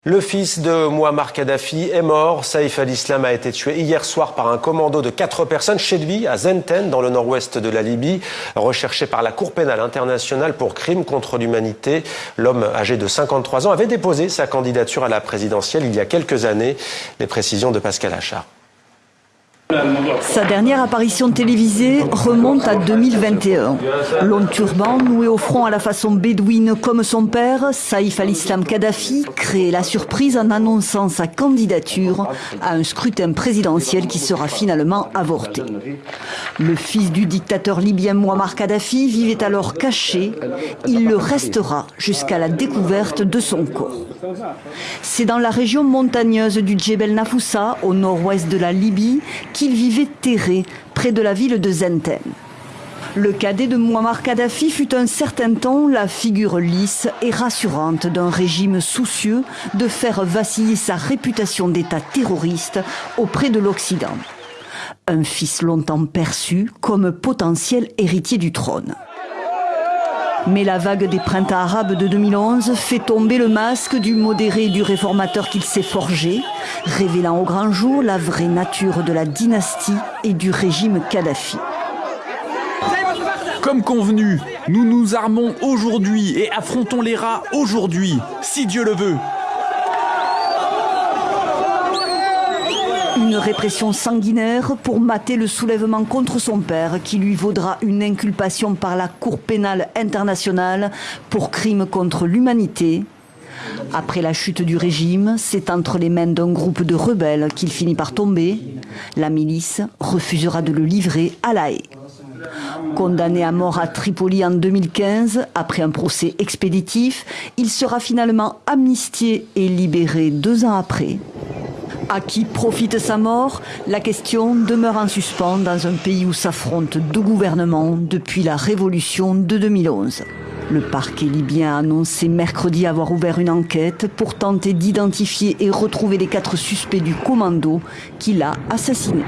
Le fils de Mouammar Kadhafi est mort. Saïf al-Islam a été tué hier soir par un commando de 4 personnes chez lui à Zenten, dans le nord-ouest de la Libye, recherché par la Cour pénale internationale pour crimes contre l'humanité. L'homme âgé de 53 ans avait déposé sa candidature à la présidentielle il y a quelques années. Les précisions de Pascal Achard. Sa dernière apparition télévisée remonte à 2021. Long turban, noué au front à la façon bédouine comme son père, Saïf al-Islam Kadhafi crée la surprise en annonçant sa candidature à un scrutin présidentiel qui sera finalement avorté. Le fils du dictateur libyen Mouammar Kadhafi vivait alors caché. Il le restera jusqu'à la découverte de son corps. C'est dans la région montagneuse du Djebel Nafoussa, au nord-ouest de la Libye, qu'il vivait terré, près de la ville de Zenten. Le cadet de Mouammar Kadhafi fut un certain temps la figure lisse et rassurante d'un régime soucieux de faire vaciller sa réputation d'État terroriste auprès de l'Occident. Un fils longtemps perçu comme potentiel héritier du trône. Mais la vague des printemps arabes de 2011 fait tomber le masque du modéré et du réformateur qu'il s'est forgé, révélant au grand jour la vraie nature de la dynastie et du régime Kadhafi. Comme convenu, nous nous armons aujourd'hui et affrontons les rats aujourd'hui, si Dieu le veut. Une répression sanguinaire pour mater le soulèvement contre son père qui lui vaudra une inculpation par la Cour pénale internationale pour crimes contre l'humanité. Après la chute du régime, c'est entre les mains d'un groupe de rebelles qu'il finit par tomber. La milice refusera de le livrer à La Haye. Condamné à mort à Tripoli en 2015, après un procès expéditif, il sera finalement amnistié et libéré 2 ans après. À qui profite sa mort? La question demeure en suspens dans un pays où s'affrontent 2 gouvernements depuis la révolution de 2011. Le parquet libyen a annoncé mercredi avoir ouvert une enquête pour tenter d'identifier et retrouver les 4 suspects du commando qui l'a assassiné.